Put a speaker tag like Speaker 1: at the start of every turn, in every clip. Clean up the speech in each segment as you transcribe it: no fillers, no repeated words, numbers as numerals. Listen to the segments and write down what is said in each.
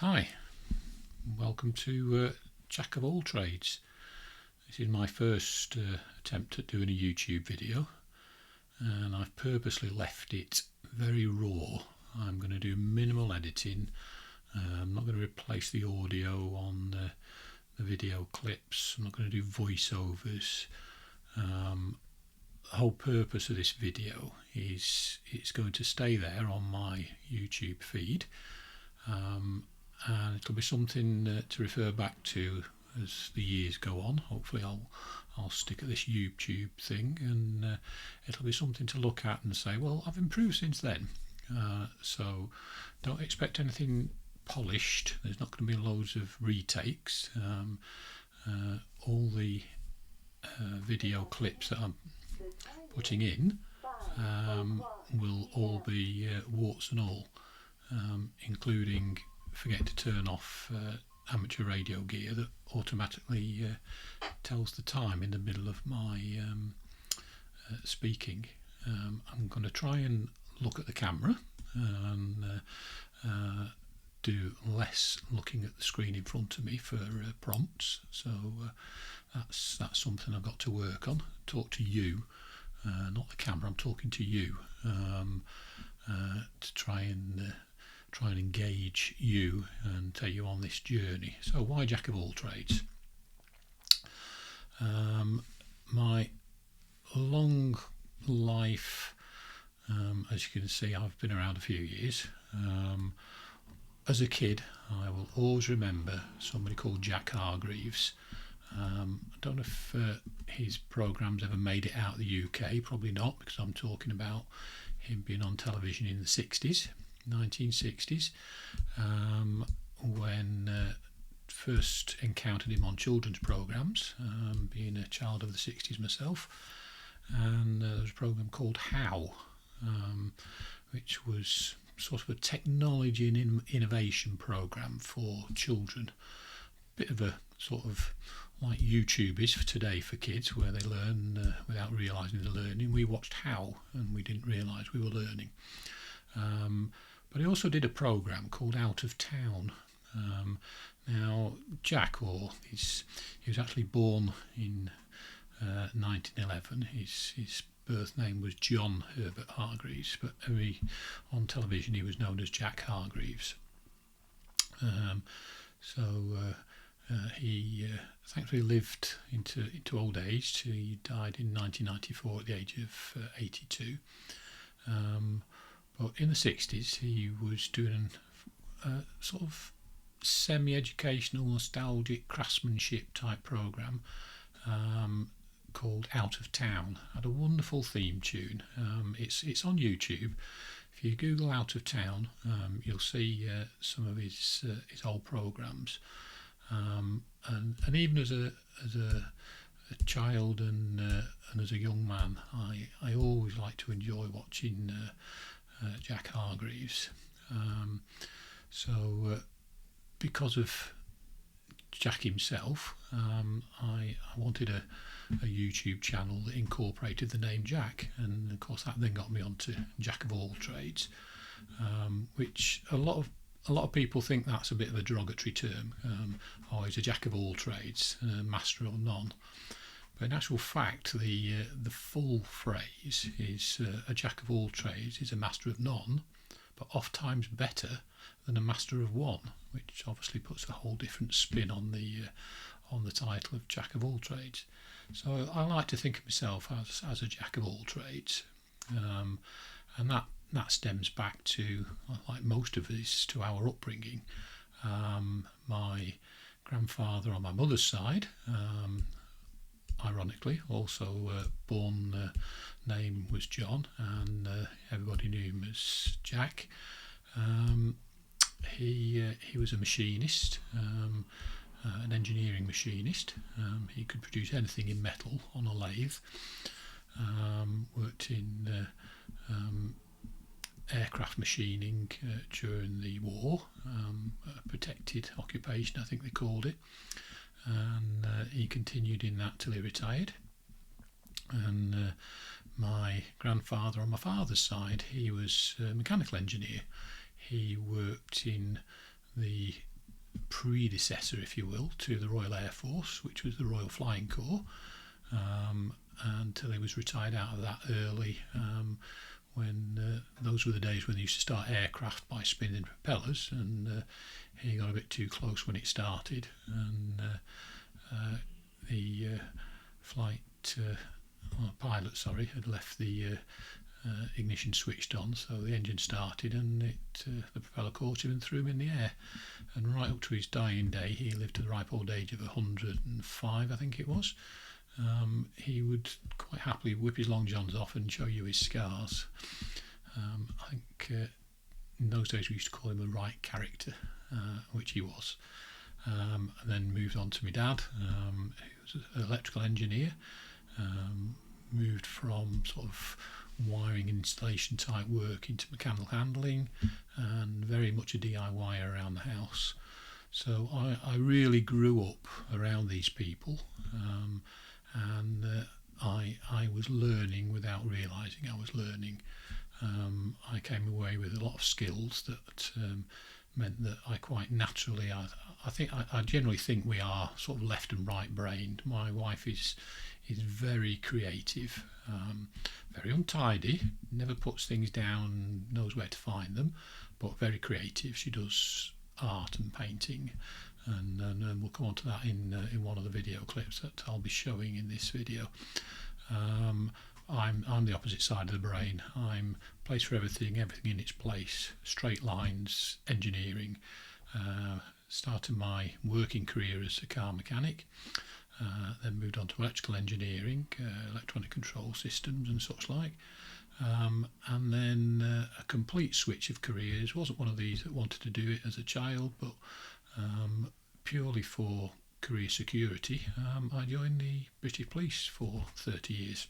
Speaker 1: Hi, welcome to Jack of All Trades. This is my first attempt at doing a YouTube video, and I've purposely left it very raw. I'm going to do minimal editing. I'm not going to replace the audio on the video clips. I'm not going to do voiceovers. The whole purpose of this video is it's going to stay there on my YouTube feed. And it'll be something to refer back to as the years go on. Hopefully I'll stick at this YouTube thing, and it'll be something to look at and say, well, I've improved since then. So don't expect anything polished. There's not going to be loads of retakes. All the video clips that I'm putting in will all be warts and all, including forget to turn off amateur radio gear that automatically tells the time in the middle of my speaking. I'm going to try and look at the camera and do less looking at the screen in front of me for prompts. So that's something I've got to work on. Talk to you, not the camera. I'm talking to you to try and engage you and take you on this journey. So why Jack of all trades? My long life, as you can see, I've been around a few years. As a kid, I will always remember somebody called Jack Hargreaves. I don't know if his programmes ever made it out of the UK, probably not, because I'm talking about him being on television in the 60s. 1960s, when first encountered him on children's programmes, being a child of the 60s myself. And there was a programme called How, which was sort of a technology and innovation programme for children. Bit of a sort of like YouTube is for today for kids, where they learn without realising they're learning. We watched How and we didn't realise we were learning. But he also did a programme called Out of Town. Now, Jack, he was actually born in 1911. His birth name was John Herbert Hargreaves, but on television he was known as Jack Hargreaves. He thankfully lived into old age. He died in 1994 at the age of 82. But in the 60s, he was doing a sort of semi-educational, nostalgic craftsmanship type programme called Out of Town. Had a wonderful theme tune. It's on YouTube. If you Google Out of Town, you'll see some of his old programmes. And even as a child and as a young man, I always like to enjoy watching Jack Hargreaves. Because of Jack himself, I wanted a YouTube channel that incorporated the name Jack, and of course that then got me onto Jack of all trades, which a lot of people think that's a bit of a derogatory term. He's a Jack of all trades, master of none. But in actual fact, the full phrase is a Jack of all trades is a master of none, but oft times better than a master of one, which obviously puts a whole different spin on the title of Jack of all trades. So I like to think of myself as a Jack of all trades, and that stems back to, like most of us, to our upbringing. My grandfather on my mother's side, ironically, also born name was John, and everybody knew him as Jack. He was a machinist, an engineering machinist. He could produce anything in metal on a lathe. Worked in aircraft machining during the war, a protected occupation, I think they called it. And he continued in that till he retired. And my grandfather on my father's side, he was a mechanical engineer. He worked in the predecessor, if you will, to the Royal Air Force, which was the Royal Flying Corps, until he was retired out of that early, when those were the days when they used to start aircraft by spinning propellers, and he got a bit too close when it started, and the pilot, had left the ignition switched on, so the engine started, and the propeller caught him and threw him in the air. And right up to his dying day, he lived to the ripe old age of 105, I think it was. He would quite happily whip his long johns off and show you his scars. I think in those days we used to call him a right character, which he was. And then moved on to my dad, who was an electrical engineer. Moved from sort of wiring and installation type work into mechanical handling, and very much a DIY around the house. So I really grew up around these people, and I was learning without realising I was learning. I came away with a lot of skills that meant that I quite naturally, I generally think we are sort of left and right brained. My wife is very creative, very untidy, never puts things down, knows where to find them, but very creative. She does art and painting, and we'll come on to that in one of the video clips that I'll be showing in this video. I'm the opposite side of the brain. I'm place for everything in its place, straight lines, engineering. Started my working career as a car mechanic, then moved on to electrical engineering, electronic control systems and such like, and then a complete switch of careers. Wasn't one of these that wanted to do it as a child, but purely for career security, I joined the British Police for 30 years.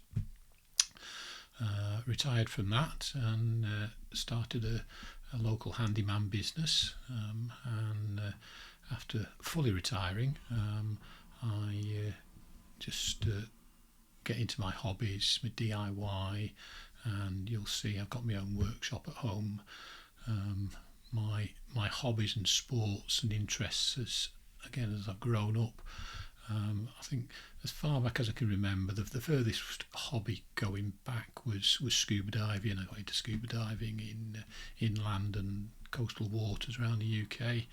Speaker 1: Retired from that and started a local handyman business, and after fully retiring, I just get into my hobbies, my DIY, and you'll see I've got my own workshop at home. My hobbies and sports and interests, as I've grown up, I think as far back as I can remember, the furthest hobby going back was scuba diving. I got into scuba diving in inland and coastal waters around the UK.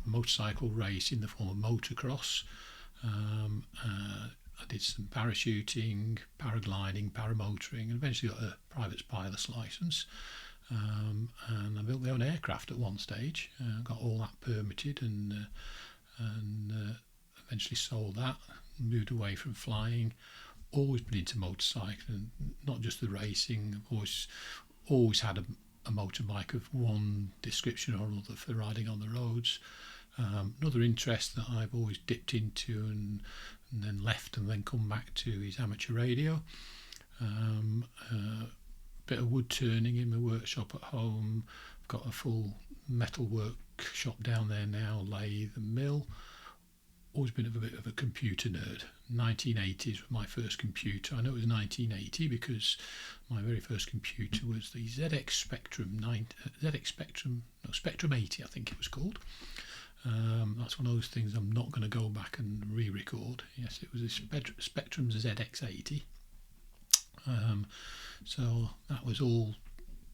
Speaker 1: Motorcycle race in the form of motocross. I did some parachuting, paragliding, paramotoring, and eventually got a private pilot's licence. And I built my own aircraft at one stage. Got all that permitted, and eventually sold that. Moved away from flying. Always been into motorcycling, not just the racing. I've always had a motorbike of one description or another for riding on the roads. Another interest that I've always dipped into and then left and then come back to is amateur radio. Bit of wood turning in my workshop at home. I've got a full metal workshop down there now, lathe and mill. Always been a bit of a computer nerd. 1980s was my first computer. I know it was 1980 because my very first computer was the ZX Spectrum Spectrum 80, I think it was called. That's one of those things I'm not going to go back and re-record. Yes, it was a Spectrum ZX80. So that was all.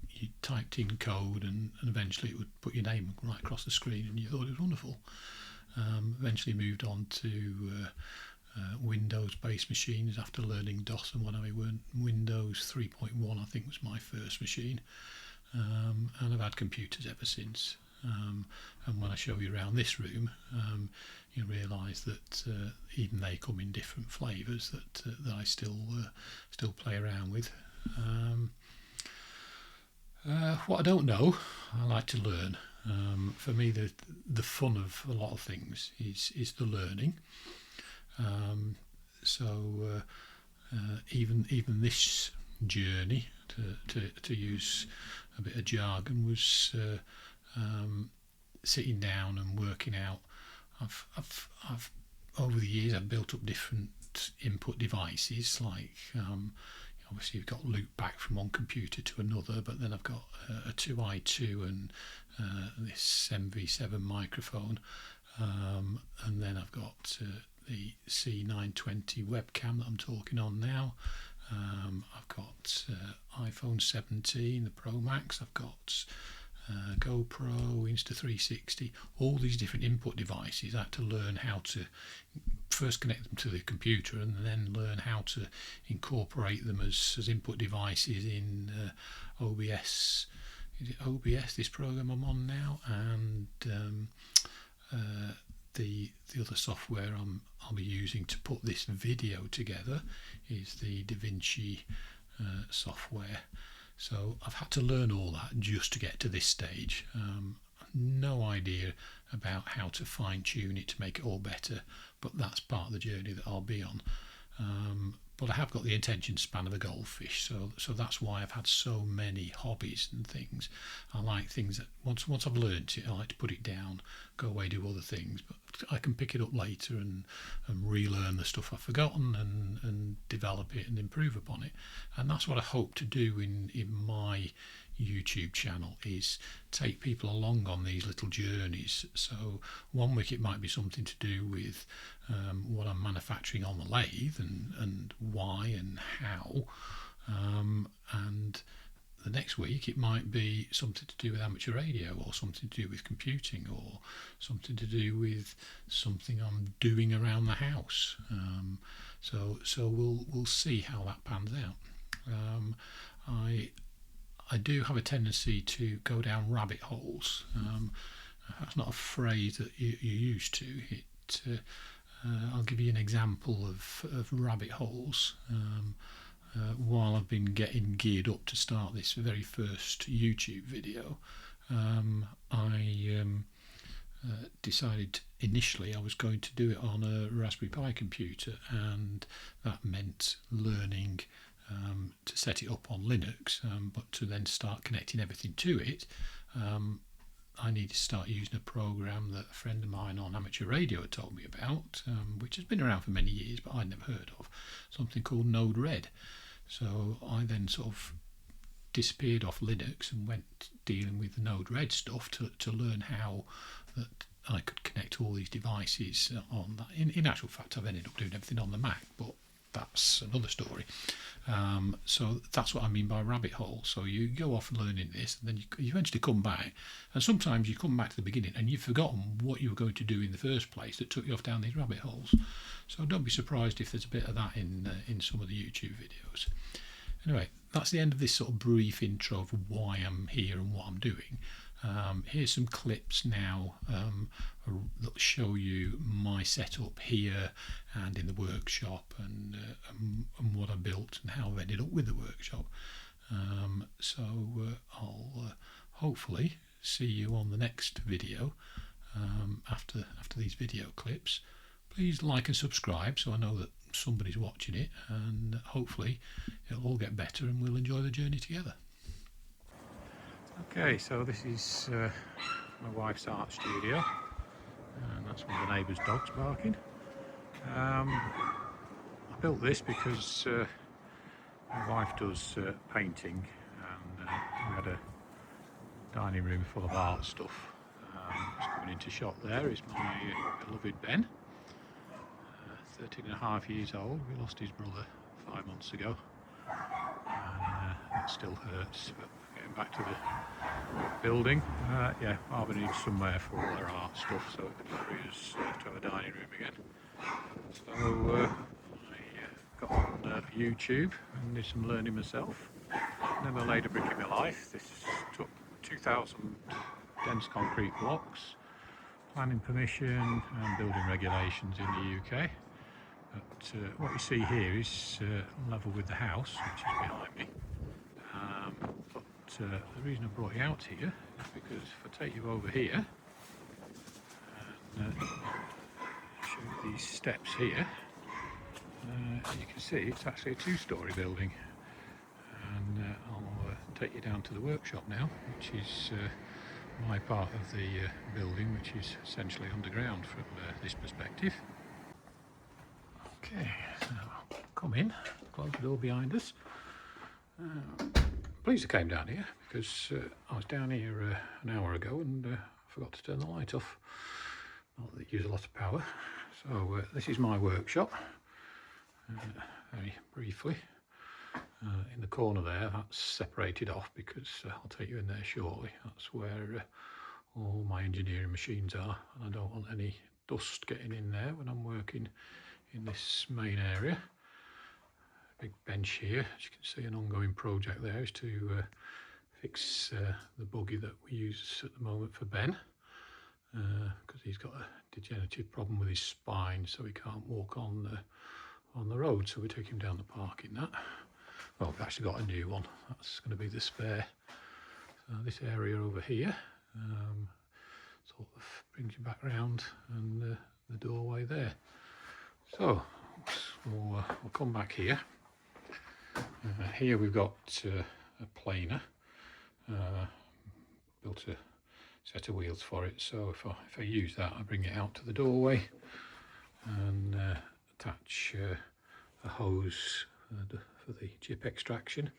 Speaker 1: You typed in code, and eventually it would put your name right across the screen, and you thought it was wonderful. Eventually moved on to Windows-based machines after learning DOS and what have you. Windows 3.1, I think, was my first machine, and I've had computers ever since. And when I show you around this room, you realise that even they come in different flavours that I still play around with. What I don't know, I like to learn. For me, the fun of a lot of things is the learning. So even this journey, to use a bit of jargon, was sitting down and working out. I've over the years I've built up different input devices, like obviously you've got loop back from one computer to another, but then I've got a 2i2 and this MV7 microphone, and then I've got the C920 webcam that I'm talking on now. I've got iPhone 17, the Pro Max. I've got GoPro, Insta360, all these different input devices. I had to learn how to first connect them to the computer and then learn how to incorporate them as input devices in OBS. Is it OBS, this program I'm on now? And the other software I'll be using to put this video together is the DaVinci software. So I've had to learn all that just to get to this stage. No idea about how to fine tune it to make it all better, but that's part of the journey that I'll be on. But I have got the attention span of a goldfish, so that's why I've had so many hobbies and things. I like things that once I've learnt it, I like to put it down, go away, do other things, but I can pick it up later and relearn the stuff I've forgotten and develop it and improve upon it. And that's what I hope to do in my YouTube channel, is take people along on these little journeys. So 1 week it might be something to do with what I'm manufacturing on the lathe and why and how, and the next week it might be something to do with amateur radio, or something to do with computing, or something to do with something I'm doing around the house. So we'll see how that pans out. I do have a tendency to go down rabbit holes. That's not a phrase that you're used to. I'll give you an example of rabbit holes. While I've been getting geared up to start this very first YouTube video, I decided initially I was going to do it on a Raspberry Pi computer, and that meant learning to set it up on Linux, but to then start connecting everything to it, I need to start using a program that a friend of mine on amateur radio had told me about, which has been around for many years but I'd never heard of, something called Node-RED. So I then sort of disappeared off Linux and went dealing with the Node-RED stuff to learn how that I could connect all these devices on that. In actual fact, I've ended up doing everything on the Mac, but that's another story. So that's what I mean by rabbit hole. So you go off learning this, and then you eventually come back, and sometimes you come back to the beginning and you've forgotten what you were going to do in the first place that took you off down these rabbit holes. So don't be surprised if there's a bit of that in some of the YouTube videos. Anyway, that's the end of this sort of brief intro of why I'm here and what I'm doing. Here's some clips now that show you my setup here and in the workshop, and what I built and how I've ended up with the workshop. So I'll hopefully see you on the next video after these video clips. Please like and subscribe so I know that somebody's watching it, and hopefully it'll all get better and we'll enjoy the journey together. Okay, so this is my wife's art studio, and that's one of the neighbours' dogs barking. I built this because my wife does painting, and we had a dining room full of art stuff. Just coming into shot there is my beloved Ben, 13 and a half years old. We lost his brother 5 months ago, and it still hurts. But getting back to the building, yeah, Barbara needs somewhere for all her art stuff, so it could free us to have a dining room again. So I got on YouTube and did some learning myself. Never laid a brick in my life. This took 2,000 dense concrete blocks, planning permission and building regulations in the UK. But what you see here is level with the house, which is behind me. But the reason I brought you out here is because if I take you over here and show you these steps here, you can see it's actually a 2-storey building. And I'll take you down to the workshop now, which is my part of the building, which is essentially underground from this perspective. Okay, so come in, close the door behind us. Pleased I came down here because I was down here an hour ago and forgot to turn the light off. Not that it uses a lot of power. So this is my workshop. Very briefly, in the corner there, that's separated off because I'll take you in there shortly. That's where all my engineering machines are, and I don't want any dust getting in there when I'm working in this main area. Big bench here, as you can see, an ongoing project there is to fix the buggy that we use at the moment for Ben, because he's got a degenerative problem with his spine, so he can't walk on the road, so we take him down the park in that. Well, we've actually got a new one, that's going to be the spare. So this area over here sort of brings you back round, and the doorway there. So we'll come back here. Here we've got a planer, built a set of wheels for it, so if I use that, I bring it out to the doorway and attach a hose for the chip extraction,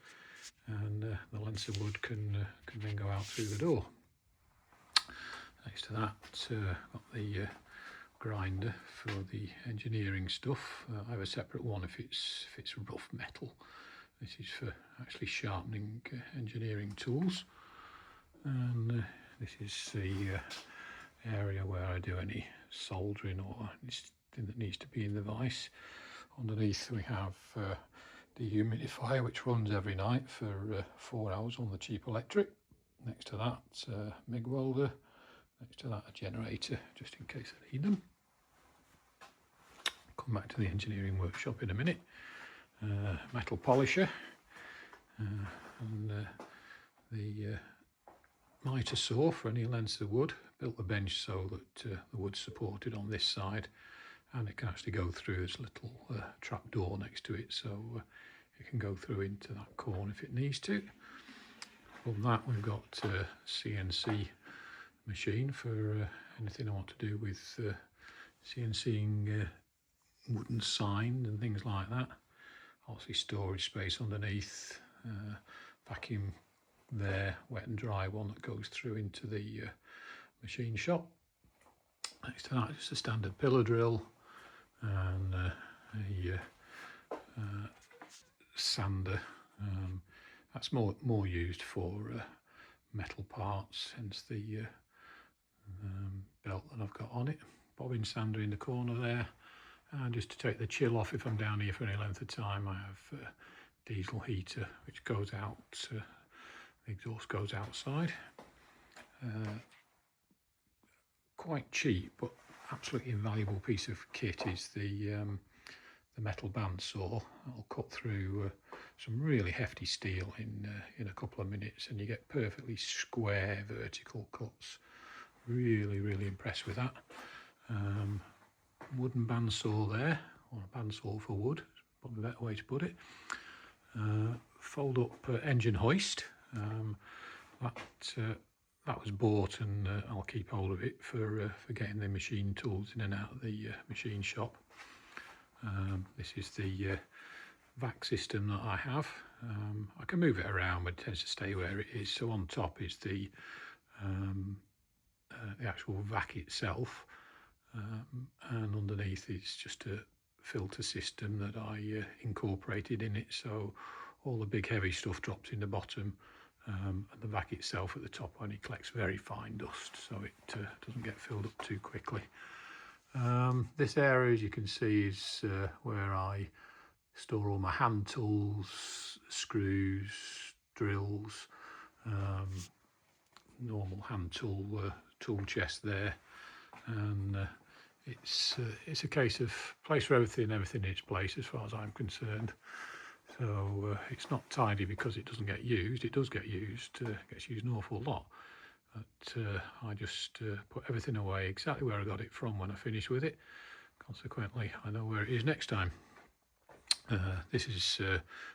Speaker 1: and the lengths of wood can then go out through the door. Next to that, got the grinder for the engineering stuff. I have a separate one if it's rough metal. This is for actually sharpening engineering tools, and this is the area where I do any soldering or anything that needs to be in the vise. Underneath we have dehumidifier, which runs every night for 4 hours on the cheap electric. Next to that, MIG welder. Next to that, a generator, just in case I need them. Come back to the engineering workshop in a minute. Metal polisher, and the mitre saw for any lengths of wood. Built the bench so that the wood's supported on this side, and it can actually go through. There's a little trap door next to it, so it can go through into that corner if it needs to. From that, we've got a CNC machine for anything I want to do with CNCing wooden signs and things like that. Obviously storage space underneath, vacuum there, wet and dry one that goes through into the machine shop. Next to that, just a standard pillar drill and a sander. That's more used for metal parts, hence the belt that I've got on it. Bobbin sander in the corner there. And just to take the chill off if I'm down here for any length of time, I have a diesel heater which goes out, the exhaust goes outside. Quite cheap but absolutely invaluable piece of kit is the metal bandsaw. I'll cut through some really hefty steel in a couple of minutes, and you get perfectly square vertical cuts. Really impressed with that. Wooden bandsaw there, or a bandsaw for wood, probably a better way to put it. Fold up engine hoist. That was bought, and I'll keep hold of it for getting the machine tools in and out of the machine shop. This is the vac system that I have. I can move it around, but it tends to stay where it is. So on top is the actual vac itself. And underneath is just a filter system that I incorporated in it, so all the big heavy stuff drops in the bottom, and the vac itself at the top only collects very fine dust, so it doesn't get filled up too quickly. This area, as you can see, is where I store all my hand tools, screws, drills, normal hand tool chest there. And it's a case of place for everything in its place as far as I'm concerned. So it's not tidy because it doesn't get used. It does get used, gets used an awful lot. But I just put everything away exactly where I got it from when I finish with it. Consequently, I know where it is next time. This is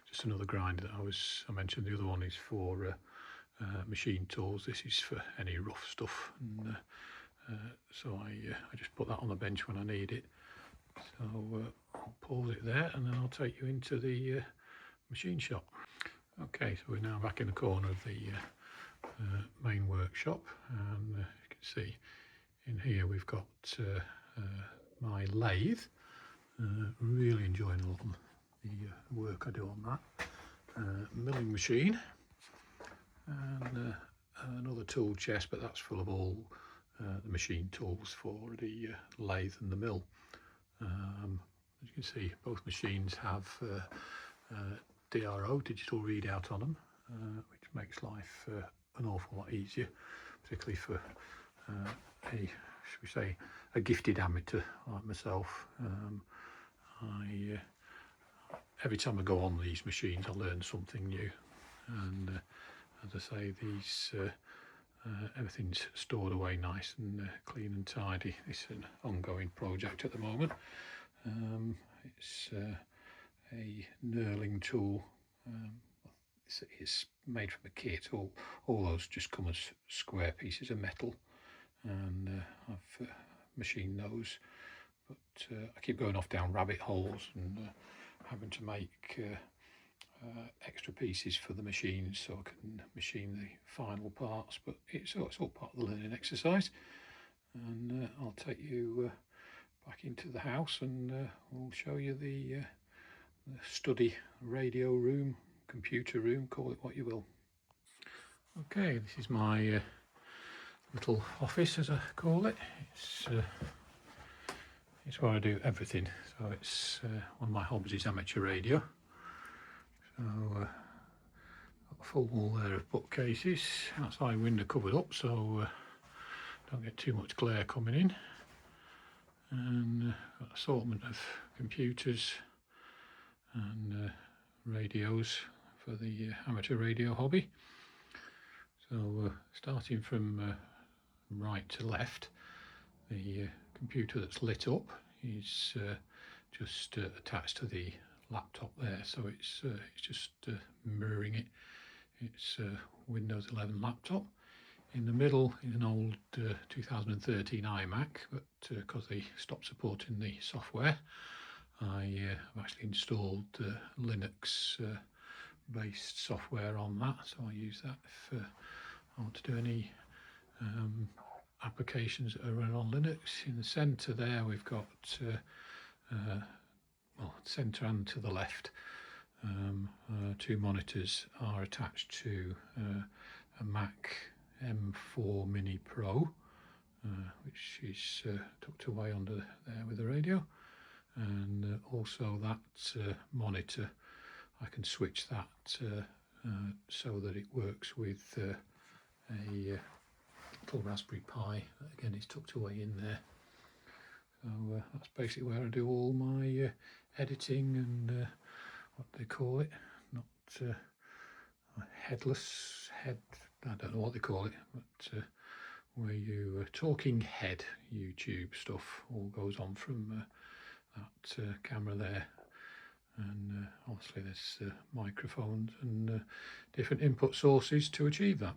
Speaker 1: just another grinder that I mentioned. The other one is for machine tools. This is for any rough stuff. And, so I just put that on the bench when I need it. So I'll pause it there, and then I'll take you into the machine shop. Okay, so we're now back in the corner of the main workshop, and you can see in here we've got my lathe. Really enjoying a lot of the work I do on that. Milling machine, and another tool chest, but that's full of all the machine tools for the lathe and the mill. As you can see, both machines have DRO, digital readout, on them, which makes life an awful lot easier, particularly for should we say, a gifted amateur like myself. Every time I go on these machines, I learn something new, and as I say, these everything's stored away nice and clean and tidy. It's an ongoing project at the moment. It's a knurling tool. It's made from a kit. All those just come as square pieces of metal, and I've machined those. But I keep going off down rabbit holes and having to make extra pieces for the machines so I can machine the final parts. But it's all part of the learning exercise, and I'll take you back into the house, and we'll show you the study radio room, computer room, call it what you will. Okay, this is my little office, as I call it. It's where I do everything. So it's one of my hobbies is amateur radio. So got a full wall there of bookcases. Outside window covered up, so don't get too much glare coming in. And got an assortment of computers and radios for the amateur radio hobby. So starting from right to left, the computer that's lit up is just attached to the laptop there, so it's just mirroring it. It's a Windows 11 laptop. In the middle is an old 2013 iMac, but because they stopped supporting the software, I have actually installed Linux based software on that, so I use that if I want to do any applications that are run on Linux. In the centre there we've got well, centre and to the left, two monitors are attached to a Mac M4 Mini Pro, which is tucked away under there with the radio, and also that monitor, I can switch that so that it works with a little Raspberry Pi that again is tucked away in there. So that's basically where I do all my editing and what they call it, not headless head, I don't know what they call it, but where you talking head YouTube stuff all goes on from that camera there. And obviously there's microphones and different input sources to achieve that.